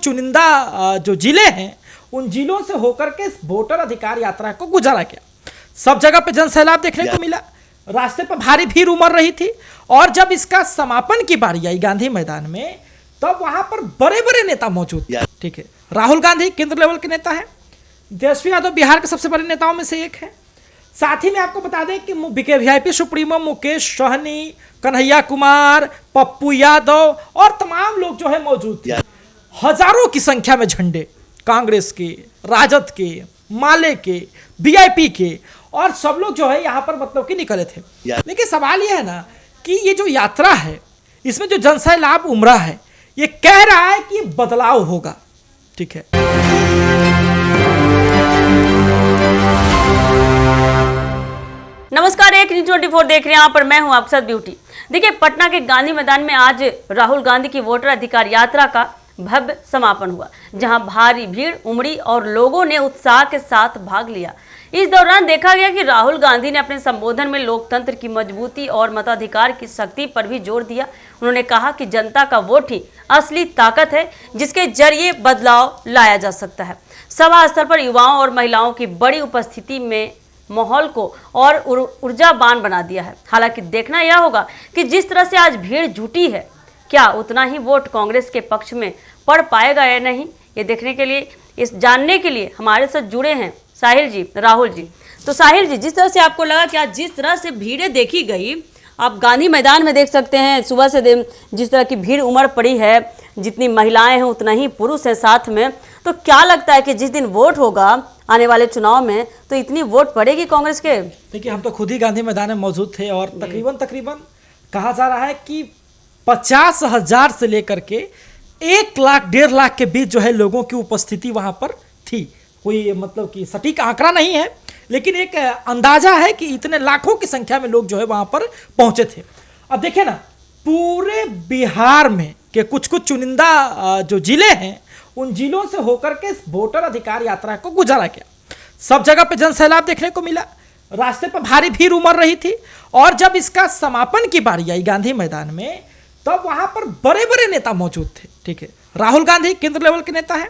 कुछ चुनिंदा जो जिले हैं उन जिलों से होकर के वोटर अधिकार यात्रा को गुजारा किया। सब जगह पे जन सैलाब देखने को मिला, रास्ते पर भारी भीड़ उमड़ रही थी। और जब इसका समापन की बारी आई गांधी मैदान में, तब वहां पर बड़े बड़े नेता मौजूद थे। ठीक है, राहुल गांधी केंद्र लेवल के नेता हैं, तेजस्वी यादव बिहार के सबसे बड़े नेताओं में से एक है। साथ ही में आपको बता दें कि वीआईपी सुप्रीमो मुकेश सहनी, कन्हैया कुमार, पप्पू यादव और तमाम लोग जो है मौजूद थे। हजारों की संख्या में झंडे कांग्रेस के, राजद के, माले के, वीआईपी के, और सब लोग जो है यहाँ पर मतलब कि निकले थे। लेकिन सवाल यह है ना कि ये जो यात्रा है, इसमें जो जनसैलाब उमड़ा है, ये कह रहा है कि बदलाव होगा। ठीक है, नमस्कार, एक न्यूज़ 24 देख रहे हैं यहाँ पर मैं हूं अफसर ब्यूटी। देखिए, पटना के गांधी मैदान में आज राहुल गांधी की वोटर अधिकार यात्रा का भव्य समापन हुआ, जहां भारी भीड़ उमड़ी और लोगों ने उत्साह के साथ भाग लिया। इस दौरान देखा गया कि राहुल गांधी ने अपने संबोधन में लोकतंत्र की मजबूती और मताधिकार की शक्ति पर भी जोर दिया। उन्होंने कहा कि जनता का वोट ही असली ताकत है, जिसके जरिए बदलाव लाया जा सकता है। सभा स्थल पर युवाओं और महिलाओं की बड़ी उपस्थिति में माहौल को और ऊर्जावान बना दिया है। हालांकि देखना यह होगा कि जिस तरह से आज भीड़ जुटी है, क्या उतना ही वोट कांग्रेस के पक्ष में पड़ पाएगा या नहीं। ये देखने के लिए, इस जानने के लिए हमारे साथ जुड़े हैं साहिल जी, राहुल जी। तो साहिल जी, जिस तरह से आपको लगा कि आज जिस तरह से भीड़ें देखी गई, आप गांधी मैदान में देख सकते हैं, सुबह से जिस तरह की भीड़ उमड़ पड़ी है, जितनी महिलाएं हैं उतना ही पुरुष है साथ में, तो क्या लगता है कि जिस दिन वोट होगा आने वाले चुनाव में, तो इतनी वोट पड़ेगी कांग्रेस के? देखिए, हम तो खुद ही गांधी मैदान में मौजूद थे और तकरीबन कहा जा रहा है कि 50,000 से लेकर के 1 लाख 1.5 लाख के बीच जो है लोगों की उपस्थिति वहां पर थी। कोई मतलब कि सटीक आंकड़ा नहीं है, लेकिन एक अंदाजा है कि इतने लाखों की संख्या में लोग जो है वहां पर पहुंचे थे। अब देखिए ना, पूरे बिहार में के कुछ कुछ चुनिंदा जो जिले हैं उन जिलों से होकर के वोटर अधिकार यात्रा को गुजारा किया। सब जगह पे जन सैलाब देखने को मिला, रास्ते पर भारी भीड़ उमड़ रही थी। और जब इसका समापन की बारी आई गांधी मैदान में, तब वहां पर बड़े बड़े नेता मौजूद थे। ठीक है, राहुल गांधी केंद्र लेवल के नेता हैं,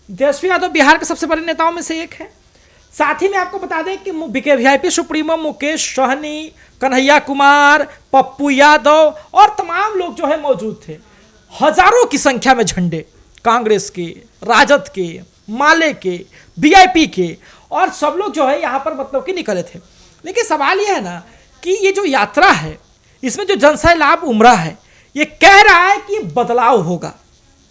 तेजस्वी यादव बिहार के सबसे बड़े नेताओं में से एक है। साथ ही में आपको बता दें कि वीआईपी सुप्रीमो मुकेश सहनी, कन्हैया कुमार, पप्पू यादव और तमाम लोग जो है मौजूद थे। हजारों की संख्या में झंडे कांग्रेस के, राजद के, माले के, वीआईपी के, और सब लोग जो है यहाँ पर मतलब कि निकले थे। लेकिन सवाल यह है ना कि ये जो यात्रा है, इसमें जो जनसैलाब उमड़ा है, ये कह रहा है कि बदलाव होगा।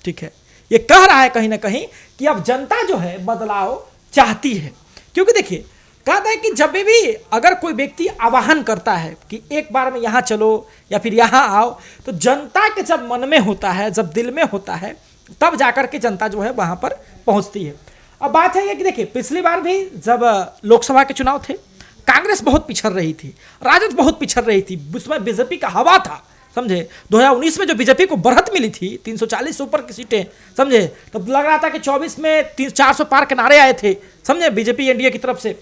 ठीक है, ये कह रहा है कहीं ना कहीं कि अब जनता जो है बदलाव चाहती है। क्योंकि देखिए, कहता है कि जब भी अगर कोई व्यक्ति आह्वान करता है कि एक बार में यहाँ चलो या फिर यहाँ आओ, तो जनता के जब मन में होता है, जब दिल में होता है, तब जाकर के जनता जो है वहां पर पहुंचती है। अब बात है ये कि देखिए, पिछली बार भी जब लोकसभा के चुनाव थे, कांग्रेस बहुत पिछड़ रही थी, राजद बहुत पिछड़ रही थी, उसमें बीजेपी का हवा था। समझे, 2019 में जो बीजेपी को बढ़त मिली थी 340 से ऊपर की सीटें, समझे, तब लग रहा था कि 24 में 400 पार के नारे आए थे, समझे, बीजेपी एनडीए की तरफ से।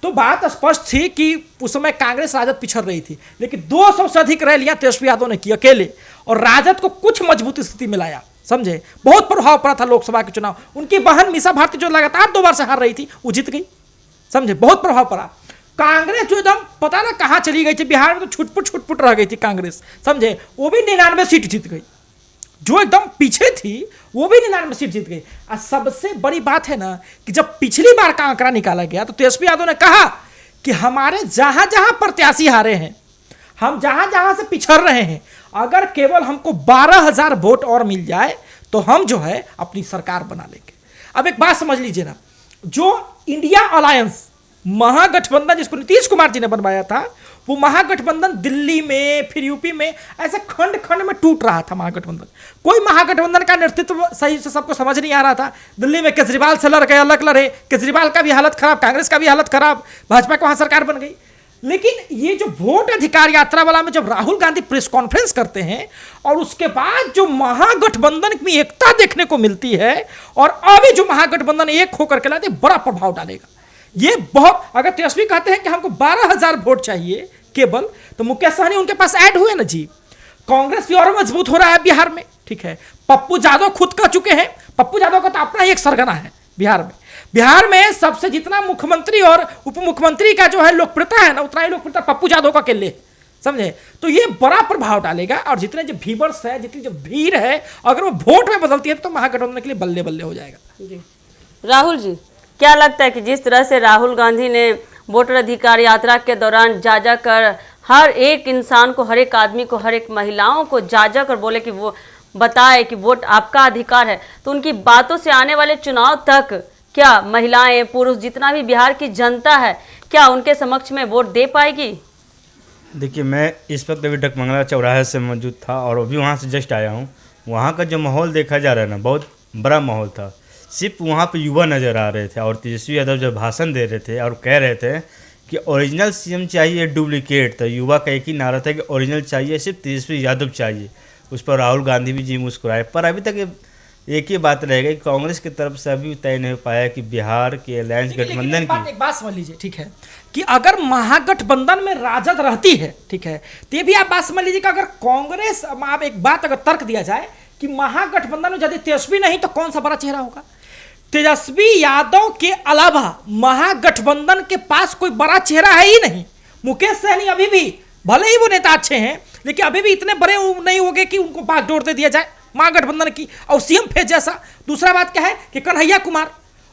तो बात स्पष्ट थी कि उस समय कांग्रेस राजद पिछड़ रही थी। लेकिन 200 से अधिक रैलियां तेजस्वी यादव ने की अकेले, और राजद को कुछ मजबूत स्थिति में लाया। समझे, बहुत प्रभाव पड़ा था लोकसभा के चुनाव। उनकी बहन मीसा भारती जो लगातार 2 बार से हार रही थी, वो जीत गई। समझे, बहुत प्रभाव पड़ा। कांग्रेस जो एकदम पता ना कहां चली गई थी, बिहार में तो छुटपुट रह गई थी कांग्रेस। समझे, वो भी 99 सीट जीत गई। जो एकदम पीछे थी वो भी 99 सीट जीत गई। और सबसे बड़ी बात है ना कि जब पिछली बार का आंकड़ा निकाला गया, तो तेजस्वी यादव ने कहा कि हमारे जहां जहां प्रत्याशी हारे हैं, हम जहां जहां से पिछड़ रहे हैं, अगर केवल हमको 12,000 वोट और मिल जाए तो हम जो है अपनी सरकार बना लेंगे। अब एक बात समझ लीजिए ना, जो इंडिया अलायंस महागठबंधन जिसको नीतीश कुमार जी ने बनवाया था, वो महागठबंधन दिल्ली में, फिर यूपी में, ऐसे खंड खंड में टूट रहा था महागठबंधन। कोई महागठबंधन का नेतृत्व सही से सबको समझ नहीं आ रहा था। दिल्ली में केजरीवाल से लड़ गए, अलग लड़े, केजरीवाल का भी हालत खराब, कांग्रेस का भी हालत खराब, भाजपा की वहां सरकार बन गई। लेकिन ये जो वोट अधिकार यात्रा वाला में जब राहुल गांधी प्रेस कॉन्फ्रेंस करते हैं और उसके बाद जो महागठबंधन में एकता देखने को मिलती है, और अभी जो महागठबंधन एक होकर के लाते, बड़ा प्रभाव डालेगा ये। बहुत, अगर तेजस्वी कहते हैं कि हमको 12,000 वोट चाहिए केवल, तो मुकेश सहनी उनके पास ऐड हुए ना जी। कांग्रेस भी और मजबूत हो रहा है बिहार में। ठीक है, पप्पू यादव खुद कह चुके हैं, पप्पू यादव का तो अपना ही एक सरगना है बिहार में सबसे जितना मुख्यमंत्री और उप मुख्यमंत्री का जो है लोकप्रियता है ना, उतना ही लोकप्रियता पप्पू यादव का अकेले है, समझे। तो ये बड़ा प्रभाव डालेगा, और जितने जो व्यूअर्स है, जितनी जो भीड़ है, अगर वो वोट में बदलती है तो महागठबंधन के लिए बल्ले बल्ले हो जाएगा। जी राहुल जी, क्या लगता है कि जिस तरह से राहुल गांधी ने वोटर अधिकार यात्रा के दौरान जा जा कर हर एक इंसान को, हर एक आदमी को, हर एक महिलाओं को जा जा कर बोले कि वो बताए कि वोट आपका अधिकार है, तो उनकी बातों से आने वाले चुनाव तक क्या महिलाएं, पुरुष, जितना भी बिहार की जनता है, क्या उनके समक्ष में वोट दे पाएगी? देखिए, मैं इस वक्त अभी डकमंगला चौराहे से मौजूद था और अभी वहाँ से जस्ट आया हूँ। वहाँ का जो माहौल देखा जा रहा है ना, बहुत बड़ा माहौल था। सिर्फ वहाँ पे युवा नज़र आ रहे थे और तेजस्वी यादव जब भाषण दे रहे थे और कह रहे थे कि ओरिजिनल सीएम चाहिए, डुप्लीकेट। तो युवा का एक ही नारा था कि ओरिजिनल चाहिए, सिर्फ तेजस्वी यादव चाहिए। उस पर राहुल गांधी भी जी मुस्कुराए। पर अभी तक एक ही बात रहेगा कि कांग्रेस की तरफ से अभी तय नहीं हो पाया कि बिहार के अलायंस गठबंधन की एक बात समझ लीजिए, ठीक है, कि अगर महागठबंधन में राजद रहती है, ठीक है, तो ये भी आप बात समझ लीजिए कि अगर कांग्रेस, आप एक बात अगर तर्क दिया जाए कि महागठबंधन में यदि तेजस्वी नहीं तो कौन सा बड़ा चेहरा होगा? तेजस्वी यादव के अलावा महागठबंधन के पास कोई बड़ा चेहरा है ही नहीं। मुकेश सहनी अभी भी, भले ही वो नेता अच्छे हैं, लेकिन अभी भी इतने बड़े नहीं हो गए कि उनको बागडोर दे दिया जाए महागठबंधन की और सीएम फेज जैसा। दूसरा बात क्या है कि कन्हैया कुमार,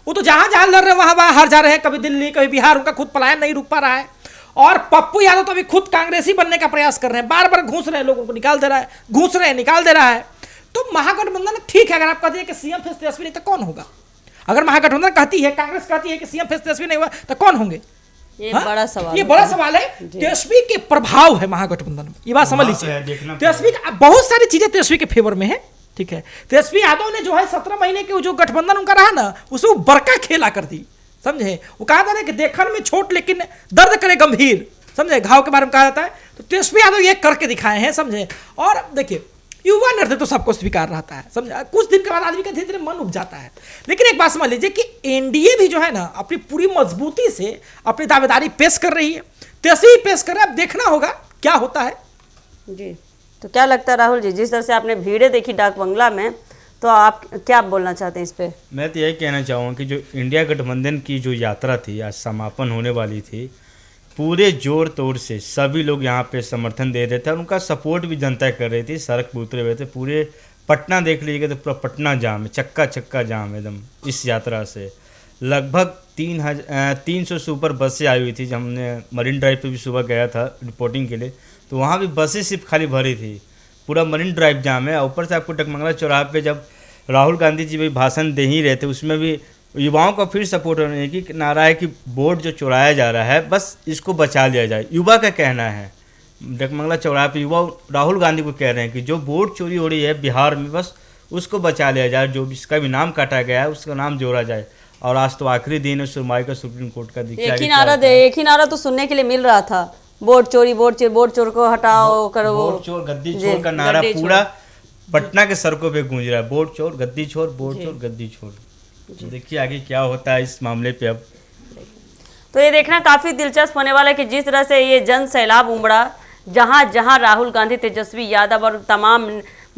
वो तो जहां जहां लड़ रहे हैं वहां हार जा रहे हैं, कभी दिल्ली कभी बिहार, उनका खुद पलायन नहीं रुक पा रहा है। और पप्पू यादव तो अभी खुद कांग्रेसी बनने का प्रयास कर रहे हैं, बार बार घूस रहे हैं, लोगों को निकाल दे रहा है, घूस रहे हैं, निकाल दे रहा है। तो महागठबंधन ठीक है, अगर आप कहते हैं कि सीएम फेज तेजस्वी नहीं तो कौन होगा? अगर महागठबंधन कहती है, कांग्रेस कहती है कि सीएम फेज तेजस्वी नहीं हुआ तो कौन होंगे? ये बड़ा सवाल, ये बड़ा सवाल है। तेजस्वी के प्रभाव है महागठबंधन में, ये बात समझ लीजिए। तेजस्वी का बहुत सारी चीजें तेजस्वी के फेवर में है, ठीक है। तेजस्वी यादव ने जो है 17 महीने के जो गठबंधन उनका रहा ना, उसमें बड़का खेला कर दी, समझे। वो कहा था ना कि देखने में छोट लेकिन दर्द करे गंभीर, समझे, घाव के बारे में कहा जाता है। तो तेजस्वी यादव ये करके दिखाए हैं, समझे। और देखिए, युवा नेतृत्व तो सबको स्वीकार रहता है, समझे। कुछ दिन के बाद आदमी का धीरे धीरे मन उब जाता है। लेकिन एक बात समझ लीजिए कि एनडीए भी जो है ना, अपनी पूरी मजबूती से अपनी दावेदारी पेश कर रही है, तेजस्वी पेश कर रहे हैं। अब देखना होगा क्या होता है। जी, तो क्या लगता है राहुल जी, जिस तरह से आपने भीड़ें देखी डाक बंगला में, तो आप क्या बोलना चाहते हैं इस पे? मैं तो यही कहना चाहूँगा कि जो इंडिया गठबंधन की जो यात्रा थी, आज समापन होने वाली थी, पूरे जोर तोड़ से सभी लोग यहाँ पे समर्थन दे रहे थे और उनका सपोर्ट भी जनता कर रही थी। सड़क पर उतरे हुए थे, पूरे पटना देख लीजिएगा तो पूरा पटना जाम है, चक्का चक्का जाम एकदम। इस यात्रा से लगभग 300 से ऊपर बसें आई हुई थी। जब हमने मरीन ड्राइव पे भी सुबह गया था रिपोर्टिंग के लिए, तो वहाँ भी बसें सिर्फ खाली भरी थी, पूरा मरीन ड्राइव जाम है। ऊपर से आपको डकमंगला चौराहे पे जब राहुल गांधी जी भी भाषण दे ही रहे थे, उसमें भी युवाओं का फिर सपोर्ट होने की नारा है कि वोट जो चुराया जा रहा है बस इसको बचा लिया जाए। युवा का कहना है, डकमंगला चौराहे पे युवा राहुल गांधी को कह रहे हैं कि जो वोट चोरी हो रही है बिहार में, बस उसको बचा लिया जाए, जो जिसका भी नाम काटा गया है उसका नाम जोड़ा जाए। और आज तो आखिरी दिन है सुनवाई का सुप्रीम कोर्ट का। एक ही नारा तो सुनने के लिए मिल रहा था, वोट चोरी, वोट चोर को हटाओ, करो वोट चोर, गद्दी चोर का नारा पूरा पटना के सड़कों पे गूंज रहा है। वोट चोर, गद्दी चोर, वोट चोर, गद्दी चोर। देखिए आगे क्या होता है इस मामले पे। अब तो ये देखना काफी दिलचस्प होने वाला है कि जिस तरह से ये जन सैलाब उमड़ा, जहां जहां राहुल गांधी, तेजस्वी यादव और तमाम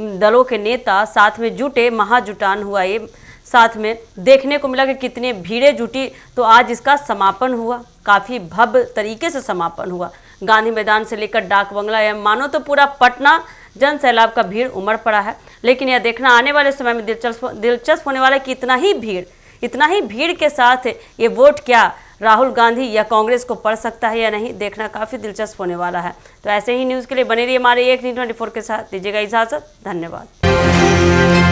दलों के नेता साथ में जुटे, महाजुटान हुआ। ये साथ में देखने को मिला कि कितने भीड़ें जुटी। तो आज इसका समापन हुआ, काफ़ी भव्य तरीके से समापन हुआ। गांधी मैदान से लेकर डाक बंगला, या मानो तो पूरा पटना जन सैलाब का भीड़ उमड़ पड़ा है। लेकिन यह देखना आने वाले समय में दिलचस्प होने वाला है कि इतना ही भीड़ के साथ ये वोट क्या राहुल गांधी या कांग्रेस को पड़ सकता है या नहीं, देखना काफ़ी दिलचस्प होने वाला है। तो ऐसे ही न्यूज़ के लिए बने रहिए हमारे एक न्यूज़ 24 के साथ। दीजिएगा इजाज़त, धन्यवाद।